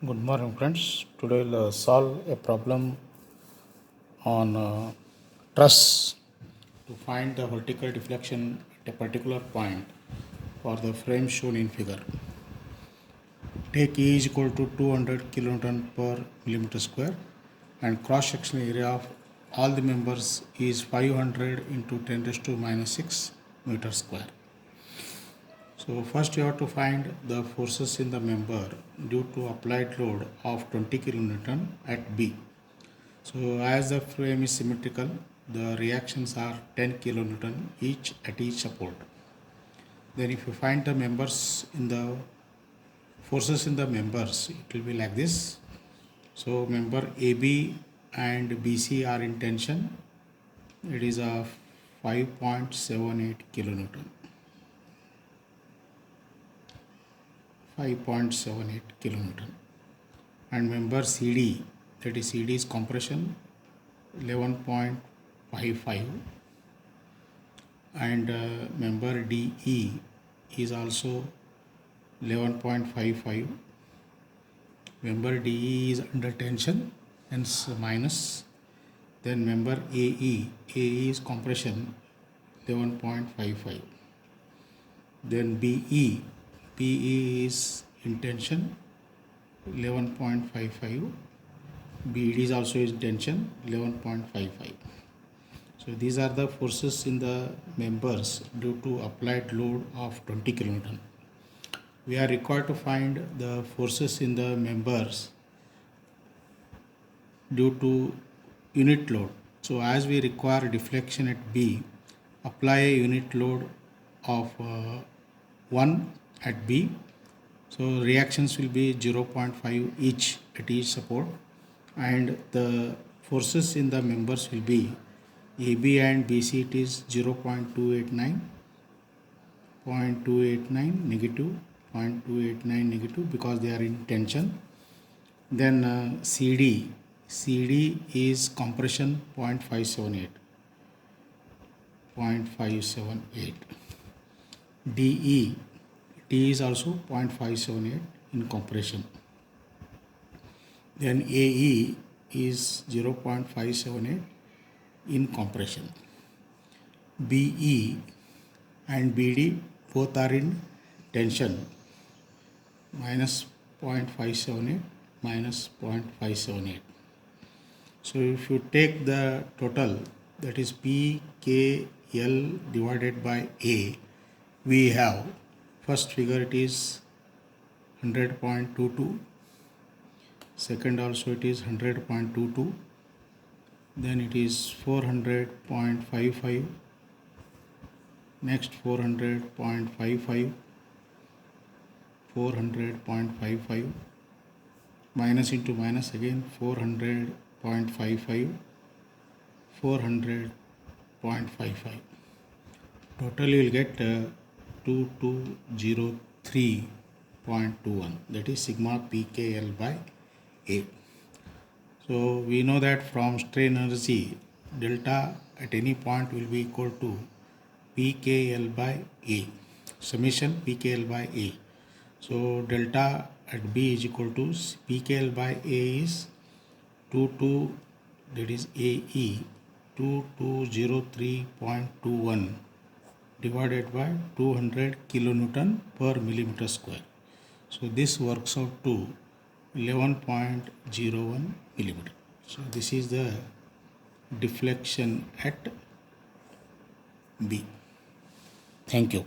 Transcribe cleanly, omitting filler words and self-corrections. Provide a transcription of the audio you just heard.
Good morning, friends. Today we'll solve a problem on truss to find the vertical deflection at a particular point for the frame shown in figure. Take E is equal to 200 kilonewton per millimeter square and cross sectional area of all the members is 500 into 10 raised to minus 6 meter square. So first you have to find the forces in the member due to applied load of 20 kilonewton at B. So as the frame is symmetrical, the reactions are 10 kilonewton each at each support. Then if you find the members in the forces in the members, it will be like this. So member AB and BC are in tension. It is a 5.78 kilonewton. 5.78 kilonewton. And member CD, that is CD is compression 11.55, and member DE is also 11.55. member DE is under tension, hence minus. Then member AE is compression 11.55. Then BE is in tension 11.55. BD is also in tension 11.55. So these are the forces in the members due to applied load of 20 kilonewton. We are required to find the forces in the members due to unit load. So as we require deflection at B, apply a unit load of 1 at B. So reactions will be 0.5 each at each support, and the forces in the members will be AB and BC, it is 0.289, 0.289 negative, 0.289 negative because they are in tension. Then CD is compression 0.578, 0.578. DE, T is also 0.578 in compression. Then AE is 0.578 in compression. BE and BD both are in tension, minus 0.578, minus 0.578. So if you take the total, that is PKL divided by A, we have first figure, it is 100.22, second also it is 100.22, then it is 400.55, next 400.55, 400.55, minus into minus again 400.55, 400.55. Total you will get 2203.21, that is sigma PKL by A. So we know that from strain energy, delta at any point will be equal to PKL by A, summation PKL by A. So delta at B is equal to PKL by A is 22, that is AE, 2203.21 divided by 200 kilonewton per millimeter square. So this works out to 11.01 millimeter. So this is the deflection at B. Thank you.